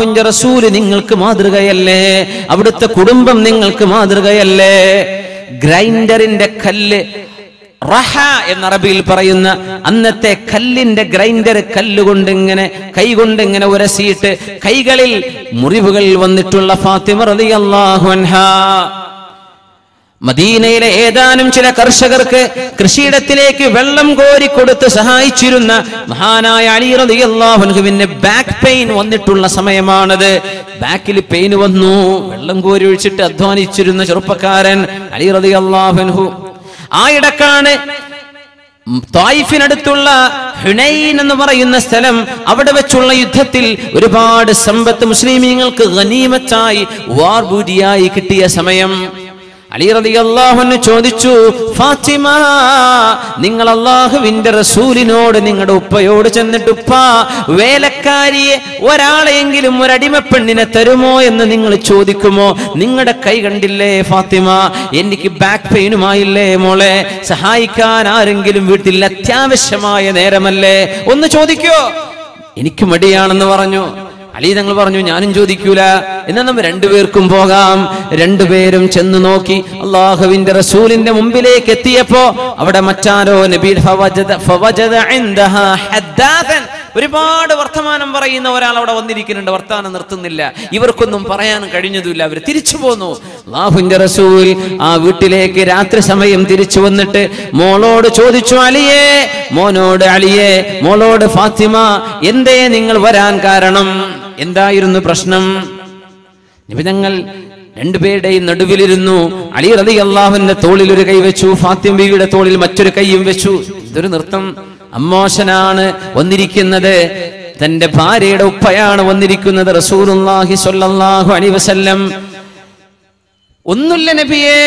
അല്ലാഹുവിന്റെ റസൂൽ നിങ്ങൾക്ക് മാതൃകയല്ലേ? അവിടുത്തെ കുടുംബം നിങ്ങൾക്ക് മാതൃകയല്ലേ? ഗ്രൈൻഡറിന്റെ കല്ല്, റഹ എന്ന അറബിയിൽ പറയുന്ന അന്നത്തെ കല്ലിന്റെ ഗ്രൈൻഡർ, കല്ലുകൊണ്ട് ഇങ്ങനെ കൈകൊണ്ട് ഇങ്ങനെ ഉരസിയിട്ട് കൈകളിൽ മുറിവുകൾ വന്നിട്ടുള്ള ഫാത്തിമ റളിയല്ലാഹു അൻഹാ മദീനയിലെ ഏതാനും ചില കർഷകർക്ക് കൃഷിയിടത്തിലേക്ക് വെള്ളം കോരി കൊടുത്ത് സഹായിച്ചിരുന്ന മഹാനായ അലി റളിയല്ലാഹു അൻഹുവിന് ബാക്ക് പെയിൻ വന്നിട്ടുള്ള സമയമാണത്. ബാക്കിൽ പെയിൻ വന്നു. വെള്ളം കോരി ഒഴിച്ചിട്ട് അധ്വാനിച്ചിരുന്ന ചെറുപ്പക്കാരൻ അലി റളിയല്ലാഹു അൻഹു. ആ ഇടക്കാണ് തായിഫിനടുത്തുള്ള ഹുനൈൻ എന്ന് പറയുന്ന സ്ഥലം, അവിടെ വെച്ചുള്ള യുദ്ധത്തിൽ ഒരുപാട് സമ്പത്ത് മുസ്ലിമീങ്ങൾക്ക് ഗനീമത്തായി വാർബൂരിയായി കിട്ടിയ സമയം അലി റളിയല്ലാഹു അൻഹു ചോദിച്ചു, ഫാത്തിമ, നിങ്ങൾ അല്ലാഹുവിന്റെ റസൂലിനോട് നിങ്ങളുടെ ഉപ്പയോട് ചെന്നിട്ട് ഉപ്പ, വേലക്കാരിയെ ഒരാളെയെങ്കിലും ഒരടിമപ്പെണ്ണിനെ തരുമോ എന്ന് നിങ്ങൾ ചോദിക്കുമോ? നിങ്ങളുടെ കൈ കണ്ടില്ലേ ഫാത്തിമ, എനിക്ക് ബാക്ക് പെയിനുമായില്ലേ മോളെ, സഹായിക്കാൻ ആരെങ്കിലും വീട്ടിൽ അത്യാവശ്യമായ നേരമല്ലേ, ഒന്ന് ചോദിക്കോ? എനിക്ക് മടിയാണെന്ന് പറഞ്ഞു. അലി തങ്ങൾ പറഞ്ഞു, ഞാനും ചോദിക്കൂല, എന്നാൽ നമ്മൾ രണ്ടുപേർക്കും പോകാം. രണ്ടുപേരും ചെന്ന് നോക്കി. അല്ലാഹുവിന്റെ റസൂലിന്റെ മുമ്പിലേക്ക് എത്തിയപ്പോ അവിടെ മറ്റാരോ നബി ഒരുപാട് വർത്തമാനം പറയുന്ന ഒരാൾ അവിടെ വന്നിരിക്കുന്നുണ്ട്. വർത്താനം നിർത്തുന്നില്ല. ഇവർക്കൊന്നും പറയാൻ കഴിഞ്ഞതുമില്ല. അവർ തിരിച്ചു പോന്നു. അല്ലാഹുവിന്റെ റസൂൽ ആ വീട്ടിലേക്ക് രാത്രി സമയം തിരിച്ചു വന്നിട്ട് മോളോട് ചോദിച്ചു, അലിയേ, മോനോട് അലിയേ, മോളോട് ഫാത്തിമ, എന്തേ നിങ്ങൾ വരാൻ കാരണം? എന്തായിരുന്നു പ്രശ്നം? നബി തങ്ങൾ രണ്ടുപേരുടെയും നടുവിലിരുന്നു. അലി റളിയല്ലാഹുവിന്റെ തോളിൽ ഒരു കൈ വെച്ചു, ഫാത്തിമ ബീവിയുടെ തോളിൽ മറ്റൊരു കൈയും വെച്ചു. ഇതൊരു നൃത്തം. അമ്മോശനാണ് വന്നിരിക്കുന്നത്, തന്റെ ഭാര്യയുടെ ഉപ്പയാണ് വന്നിരിക്കുന്നത്. റസൂലുള്ളാഹി സ്വല്ലല്ലാഹു അലൈഹി വസല്ലം, ഒന്നുമില്ല നബിയേ,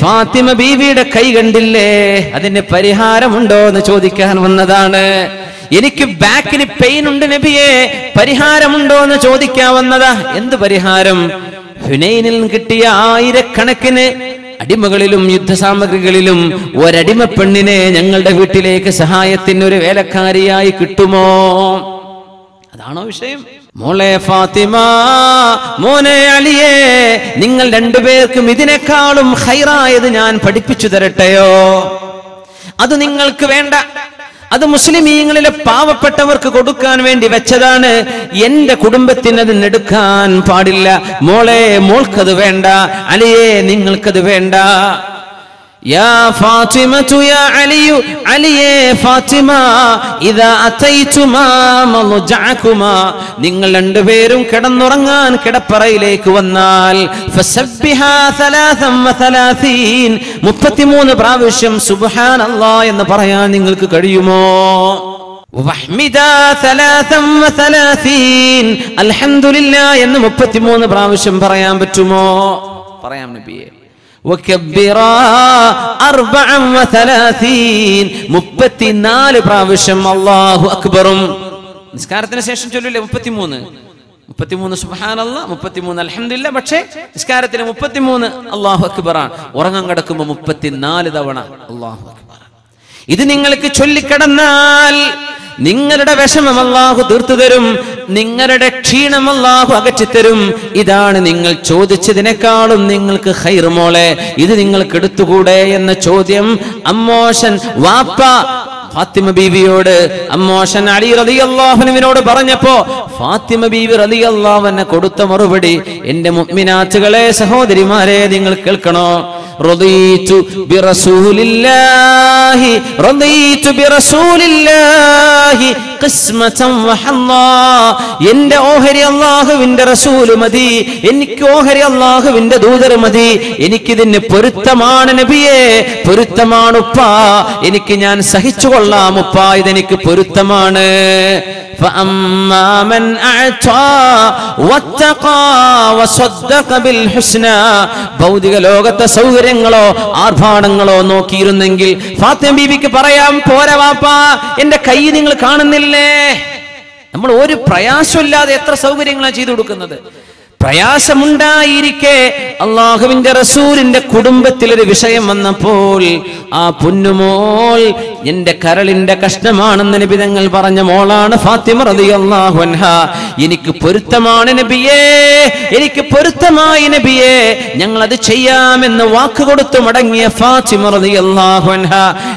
ഫാത്തിമ ബീവിയുടെ കൈ കണ്ടില്ലേ, അതിന് പരിഹാരമുണ്ടോ എന്ന് ചോദിക്കാൻ വന്നതാണ്. എനിക്ക് ബാക്കിന് പെയിൻ ഉണ്ട് നബിയെ, പരിഹാരമുണ്ടോ എന്ന് ചോദിക്കാൻ വന്നതാ. എന്ത് പരിഹാരം? ഹുനൈനിൽ കിട്ടിയ ആയിരക്കണക്കിന് അടിമകളിലും യുദ്ധസാമഗ്രികളിലും ഒരടിമ പെണ്ണിനെ ഞങ്ങളുടെ വീട്ടിലേക്ക് സഹായത്തിന് ഒരു വേലക്കാരിയായി കിട്ടുമോ? അതാണോ വിഷയം? മോളെ ഫാത്തിമ, മോനെ അലിയേ, നിങ്ങൾ രണ്ടുപേർക്കും ഇതിനേക്കാളും ഖൈറായത് ഞാൻ പഠിപ്പിച്ചു തരട്ടെയോ? അത് നിങ്ങൾക്ക് വേണ്ട, അത് മുസ്ലിമീങ്ങളിലെ പാവപ്പെട്ടവർക്ക് കൊടുക്കാൻ വേണ്ടി വെച്ചതാണ്. എന്റെ കുടുംബത്തിന് അത് എടുക്കാൻ പാടില്ല. മോളെ, മോൾക്കത് വേണ്ട. അലിയേ, നിങ്ങൾക്കത് വേണ്ട. യാ ഫാത്തിമതു യാ അലിയു, അലിയേ ഫാത്തിമ, ഇദാ അതൈതുമാ മൽജഅകുമാ, നിങ്ങൾ രണ്ടുപേരും കിടന്നുറങ്ങാൻ കിടപ്പറയിലേക്ക് വന്നാൽ ഫസബ്ബിഹാ 33 പ്രാവശ്യം സുബ്ഹാനല്ലാഹ് എന്ന് പറയാൻ നിങ്ങൾക്ക് കഴിയുമോ? വഹ്മിദാ 33 അൽഹംദുലില്ലാഹ് എന്ന് 33 പ്രാവശ്യം പറയാൻ പറ്റുമോ? പറയാം നബിയെ. وكبرا 34 34 പ്രാവശ്യം അല്ലാഹു അക്ബറും. നിസ്കാരത്തിന് ശേഷം ചൊല്ലില്ലേ 33 സുബ്ഹാനല്ലാഹ്, 33 അൽഹംദുലില്ലാഹ്. പക്ഷേ നിസ്കാരത്തിന് 33 അല്ലാഹു അക്ബറാണ്. ഉറങ്ങാൻ കിടക്കുമ്പോൾ 34 തവണ അല്ലാഹു അക്ബർ. ഇത് നിങ്ങൾക്ക് ചൊല്ലിക്കിടന്നാൽ നിങ്ങളുടെ വിഷമം അല്ലാഹു തീർത്തു തരും, നിങ്ങളുടെ ക്ഷീണം അല്ലാഹു അകറ്റിത്തരും. ഇതാണ് നിങ്ങൾ ചോദിച്ചതിനേക്കാളും നിങ്ങൾക്ക് ഖൈർ മോളെ, ഇത് നിങ്ങൾക്ക് എടുത്തുകൂടെ എന്ന ചോദ്യം അമ്മോശൻ വാപ്പ ഫാത്തിമ ബീവിയോട്, അമ്മോശൻ അലി റളിയല്ലാഹു അൻഹുവിനോട് പറഞ്ഞപ്പോ ഫാത്തിമ ബീവി റളിയല്ലാഹു അൻഹ കൊടുത്ത മറുപടി, എന്റെ മുഅ്മിനാത്തുകളെ, സഹോദരിമാരെ, നിങ്ങൾ കേൾക്കണോ? റളീതു ബിറസൂലില്ലാഹി, റളീതു ബിറസൂലില്ലാഹി ഖിസ്മതൻ വഹല്ലാ, എന്റെ ഓഹരി അല്ലാഹുവിന്റെ റസൂല് മതി, എനിക്ക് ഓഹരി അല്ലാഹുവിന്റെ ദൂതർ മതി, എനിക്കിതിന് പൊരുത്തമാണ് നബിയെ, പൊരുത്തമാണ് ഉപ്പ, എനിക്ക് ഞാൻ സഹിച്ചുകൊള്ളാം ഉപ്പ, ഇതെനിക്ക് പൊരുത്തമാണ്. فأما من أعطى واتقى وصدق بالحسنى, ഭൗതിക ലോകത്തെ സൗകര്യങ്ങളോ ആർഭാടങ്ങളോ നോക്കിയിരുന്നെങ്കിൽ ഫാത്തിമ ബീവിക്ക് പറയാം, പോരാ വാപ്പാ, എന്റെ കൈ നിങ്ങൾ കാണുന്നില്ലേ? നമ്മൾ ഒരു പ്രയാസമില്ലാതെ എത്ര സൗകര്യങ്ങളാണ് ചെയ്തു കൊടുക്കുന്നത്. പ്രയാസമുണ്ടായിരിക്കെ അള്ളാഹുവിന്റെ റസൂലിന്റെ കുടുംബത്തിൽ ഒരു വിഷയം വന്നപ്പോൾ ആ പൊന്നുമോൾ എന്റെ കരളിന്റെ കഷ്ണമാണെന്ന് നബി തങ്ങൾ പറഞ്ഞ മോളാണ് ഫാത്തിമ റളിയല്ലാഹു അൻഹ. എനിക്ക് പൊരുത്തമാണ് നബിയേ, എനിക്ക് പൊരുത്തമായി നബിയേ, ഞങ്ങൾ അത് ചെയ്യാമെന്ന് വാക്ക് കൊടുത്തു മടങ്ങിയ ഫാത്തിമ റളിയല്ലാഹു അൻഹ.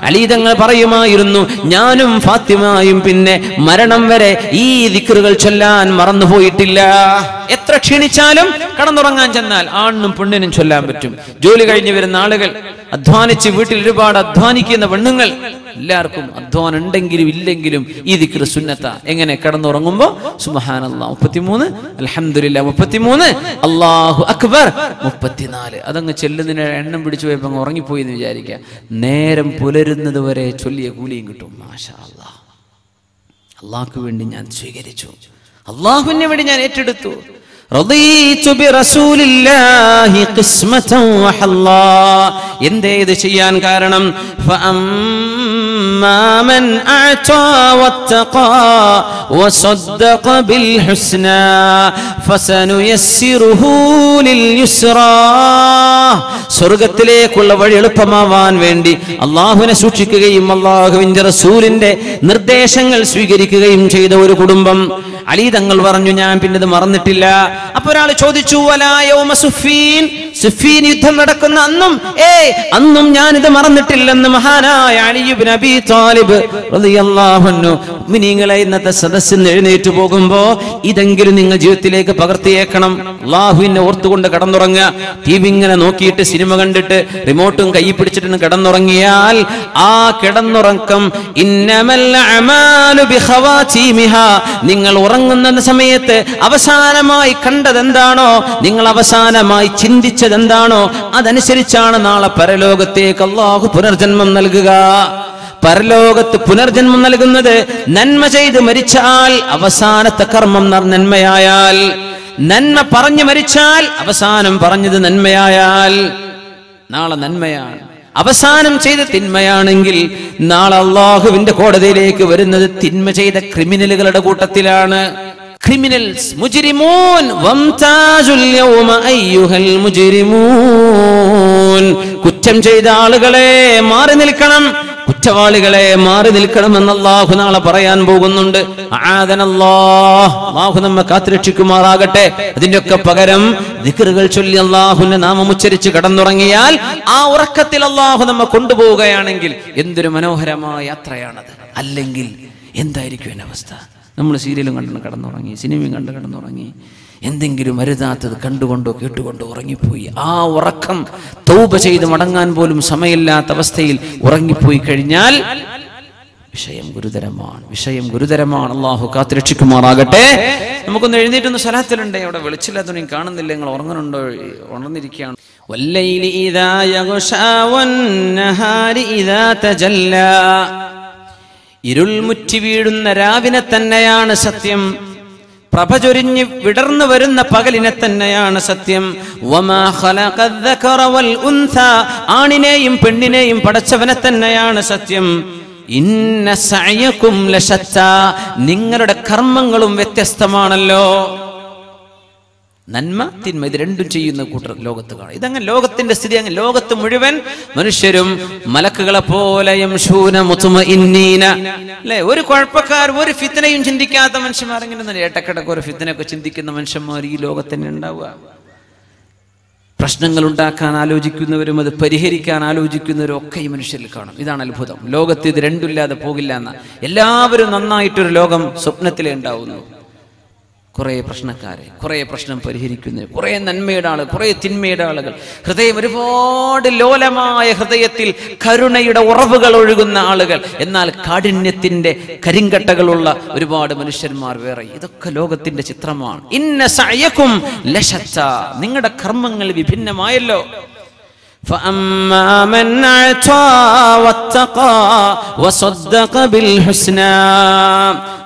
അലി തങ്ങൾ പറയുമായിരുന്നു, ഞാനും ഫാത്തിമയും പിന്നെ മരണം വരെ ഈ ദിക്റുകൾ ചൊല്ലാൻ മറന്നുപോയിട്ടില്ല. എത്ര ക്ഷീണിച്ചാലും കടന്നുറങ്ങാൻ ചെന്നാൽ ആണിനും പെണ്ണിനും ചൊല്ലാൻ പറ്റും. ജോലി കഴിഞ്ഞ് വരുന്ന ആളുകൾ, അധ്വാനിച്ച് വീട്ടിൽ ഒരുപാട് അധ്വാനിക്കുന്ന പെണ്ണുങ്ങൾ, എല്ലാവർക്കും അധ്വാനം ഉണ്ടെങ്കിലും ഇല്ലെങ്കിലും ഈ ദിക്ർ സുന്നത്ത. എങ്ങനെ? കടന്നുറങ്ങുമ്പോ സുബ്ഹാനല്ലാഹ് 33, അൽഹംദുലില്ലാഹ് 33, അല്ലാഹു അക്ബർ 34. അതങ്ങ് ചെല്ലുന്നതിന് എണ്ണം പിടിച്ചു പോയപ്പോ അങ്ങ് ഉറങ്ങിപ്പോയി എന്ന് വിചാരിക്കുക. നേരം പുലരുന്നത് വരെ ചൊല്ലിയ കൂലിയും കിട്ടും. മാഷാ അല്ലാഹ്. അള്ളാഹ്ക്ക് വേണ്ടി ഞാൻ സ്വീകരിച്ചു, അള്ളാഹുവിന് വേണ്ടി ഞാൻ ഏറ്റെടുത്തു. റളീതു ബിറസൂലില്ലാഹി ഖിസ്മതൻ വഹല്ലാ. എന്തേ ഇത് ചെയ്യാൻ കാരണം? ഫഅമ്മാ മൻ അഅതാ വത്തഖാ വസദ്ദഖ ബിൽ ഹുസ്നാ ഫസനുയസ്സിറുഹു ലിൽ യുസ്റാ. സ്വർഗ്ഗത്തിലേക്കുള്ള വഴി എളുപ്പമാവാൻ വേണ്ടി അള്ളാഹുവിനെ സൂക്ഷിക്കുകയും അള്ളാഹുവിന്റെ റസൂലിന്റെ നിർദ്ദേശങ്ങൾ സ്വീകരിക്കുകയും ചെയ്ത ഒരു കുടുംബം. അലി തങ്ങൾ പറഞ്ഞു, ഞാൻ പിന്നെ ഇത് മറന്നിട്ടില്ല. അപ്പൊ ഒരാൾ ചോദിച്ചു, വലാ യൗമ സുഫീൻ, സുഫീൻ യുദ്ധം നടക്കുന്ന അന്നും ഞാനിത് മറന്നിട്ടില്ലെന്ന് മഹാനായ അലി ഇബ്നു അബീ ത്വാലിബ് റളിയല്ലാഹു അൻഹു. മുഅ്മിനീങ്ങളെ, ഇന്നത്തെ സദസ്സിൽ എഴുന്നേറ്റ് പോകുമ്പോ ഇതെങ്കിലും നിങ്ങൾ ജീവിതത്തിലേക്ക് പകർത്തിയേക്കണം. അല്ലാഹുവിനെ ഓർത്തുകൊണ്ട് കടന്നുറങ്ങുക. ടി വി ഇങ്ങനെ നോക്കിയിട്ട് സിനിമ കണ്ടിട്ട് റിമോട്ടും കൈ പിടിച്ചിട്ട് കിടന്നുറങ്ങിയാൽ ആ കിടന്നുറക്കം ഇന്നമൽ അഅമാലു ബിഖവാതീമിഹാ, നിങ്ങൾ ഉറങ്ങുന്ന സമയത്ത് അവസാനമായി കണ്ടതെന്താണോ, നിങ്ങൾ അവസാനമായി ചിന്തിച്ചതെന്താണോ, അതനുസരിച്ചാണ് നാളെ പരലോകത്തേക്ക് അല്ലാഹു പുനർജന്മം നൽകുക. പരലോകത്ത് പുനർജന്മം നൽകുന്നത് നന്മ ചെയ്ത് മരിച്ചാൽ അവസാനത്തെ കർമ്മം നന്മയായാൽ, നന്മ പറഞ്ഞു മരിച്ചാൽ അവസാനം പറഞ്ഞത് നന്മയായാൽ നാളെ നന്മയാണ്. അവസാനം ചെയ്ത തിന്മയാണെങ്കിൽ നാളെ അല്ലാഹുവിന്റെ കോടതിയിലേക്ക് വരുന്നത് തിന്മ ചെയ്ത ക്രിമിനലുകളുടെ കൂട്ടത്തിലാണ്. ക്രിമിനൽസ്, മുജ്രിമൂൻ, വംതാജുൽ യൗമ അയ്യുഹൽ മുജ്രിമൂൻ. കുറ്റം ചെയ്ത ആളുകളെ മാറി നിൽക്കണം, കുറ്റവാളികളെ മാറി നിൽക്കണമെന്ന് അല്ലാഹു നാളെ പറയാൻ പോകുന്നുണ്ട്. അല്ലാഹു നമ്മെ കാത്തുരക്ഷിക്കുമാറാകട്ടെ. അതിന്റെയൊക്കെ പകരം ദിക്റുകൾ ചൊല്ലി അല്ലാഹുവിന്റെ നാമം ഉച്ചരിച്ച് കടന്നുറങ്ങിയാൽ ആ ഉറക്കത്തിൽ അല്ലാഹു നമ്മെ കൊണ്ടുപോവുകയാണെങ്കിൽ എന്തൊരു മനോഹരമായ യാത്രയാണത്. അല്ലെങ്കിൽ എന്തായിരിക്കും എന്റെ അവസ്ഥ? നമ്മൾ സീരിയലും കണ്ടു കടന്നുറങ്ങി, സിനിമയും കണ്ടു കടന്നുറങ്ങി, എന്തെങ്കിലും അരുതാത്തത് കണ്ടുകൊണ്ടോ കേട്ടുകൊണ്ടോ ഉറങ്ങിപ്പോയി. ആ ഉറക്കം തൗബ ചെയ്ത് മടങ്ങാൻ പോലും സമയമില്ലാത്ത അവസ്ഥയിൽ ഉറങ്ങിപ്പോയി കഴിഞ്ഞാൽ വിഷയം ഗുരുതരമാണ്, വിഷയം ഗുരുതരമാണ്. അല്ലാഹു കാത്തുരക്ഷിക്കുമാറാകട്ടെ. നമുക്കൊന്ന് എഴുന്നേറ്റൊന്ന് സ്വലാത്തിലുണ്ടേ. അവിടെ വെളിച്ചില്ലാത്തതുകൊണ്ട് കാണുന്നില്ല, നിങ്ങൾ ഉറങ്ങുന്നുണ്ടോ? ഉണർന്നിരിക്കുകയാണ്. വല്ലൈലി ഇദാ യഗ്ശാ വന്നഹാരി ഇദാ തജല്ലാ. ഇരുൾ മുറ്റി വീഴുന്ന രാവിനെ തന്നെയാണ് സത്യം, പ്രഭ ചൊരിഞ്ഞ് വിടർന്നു വരുന്ന പകലിനെ തന്നെയാണ് സത്യം. വമാ ഖലഖദ് ദകറ വൽ ഉൻസ, ആണിനെയും പെണ്ണിനെയും പടച്ചവനെ തന്നെയാണ് സത്യം. ഇന്ന സഅയകും ലശത്താ, നിങ്ങളുടെ കർമ്മങ്ങളും വ്യത്യസ്തമാണല്ലോ. നന്മ തിന്മ ഇത് രണ്ടും ചെയ്യുന്ന കൂട്ടർ ലോകത്ത് കാണും. ഇതങ്ങനെ ലോകത്തിന്റെ സ്ഥിതി. അങ്ങനെ ലോകത്ത് മുഴുവൻ മനുഷ്യരും മലക്കുകളെ പോലെ യംശൂന മുത്മഇന്നീന, അല്ലേ? ഒരു കുഴപ്പക്കാർ, ഒരു ഫിത്നയും ചിന്തിക്കാത്ത മനുഷ്യന്മാർ. ഇങ്ങനെ ഇടക്കിടക്ക് ഒരു ഫിത്നയൊക്കെ ചിന്തിക്കുന്ന മനുഷ്യന്മാർ ഈ ലോകത്തന്നെ ഉണ്ടാവുക. പ്രശ്നങ്ങൾ ഉണ്ടാക്കാൻ ആലോചിക്കുന്നവരും അത് പരിഹരിക്കാൻ ആലോചിക്കുന്നവരും ഒക്കെ ഈ മനുഷ്യരിൽ കാണും. ഇതാണ് അത്ഭുതം. ലോകത്ത് ഇത് രണ്ടില്ലാതെ പോകില്ല എന്ന. എല്ലാവരും നന്നായിട്ടൊരു ലോകം സ്വപ്നത്തിലേ ഉണ്ടാവുന്നു. കുറേ പ്രശ്നക്കാരെ, കുറേ പ്രശ്നം പരിഹരിക്കുന്നവർ, കുറേ നന്മയുടെ ആളുകൾ, കുറേ തിന്മയുടെ ആളുകൾ, ഹൃദയം ഒരുപാട് ലോലമായ ഹൃദയത്തിൽ കരുണയുടെ ഉറവുകൾ ഒഴുകുന്ന ആളുകൾ, എന്നാൽ കാഠിന്യത്തിന്റെ കരിങ്കട്ടകളുള്ള ഒരുപാട് മനുഷ്യന്മാർ വേറെ. ഇതൊക്കെ ലോകത്തിന്റെ ചിത്രമാണ്. ഇന്ന സഅയകും ലശത്താ, നിങ്ങളുടെ കർമ്മങ്ങൾ വിഭിന്നമായല്ലോ. فأما من أعطى واتقى وصدق بالحسنى,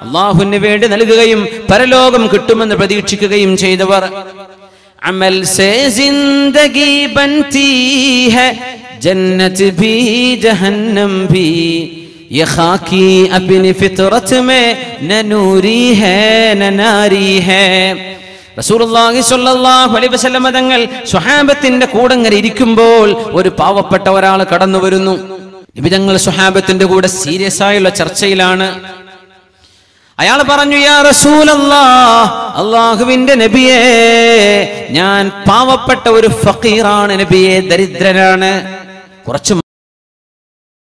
അല്ലാഹുവിന് വേണ്ടി നൽകുകയും പരലോകം കിട്ടുമെന്ന് പ്രതീക്ഷിക്കുകയും ചെയ്തവർ. അമൽ സേ ജിന്ദഗി ബൻതി ഹൈ ജന്നത്ത് ഭി ജഹന്നം ഭി, യെ ഖാക്കി അപ്നി ഫിത്രത് മേ ന നൂരി ഹൈ ന നാരി ഹൈ. റസൂലുള്ളാഹി സ്വല്ലല്ലാഹു അലൈഹി വസല്ലം തങ്ങൾ സ്വഹാബത്തിന്റെ കൂടെ ഇങ്ങനെ ഇരിക്കുമ്പോൾ ഒരു പാവപ്പെട്ട ഒരാൾ കടന്നു വരുന്നു. നബി തങ്ങൾ സ്വഹാബത്തിന്റെ കൂടെ സീരിയസ് ആയുള്ള ചർച്ചയിലാണ്. അയാൾ പറഞ്ഞു, യാ റസൂലല്ലാഹ്, അല്ലാഹുവിന്റെ നബിയേ, ഞാൻ പാവപ്പെട്ട ഒരു ഫഖീറാണ് നബിയേ, ദരിദ്രനാണ്. കുറച്ച്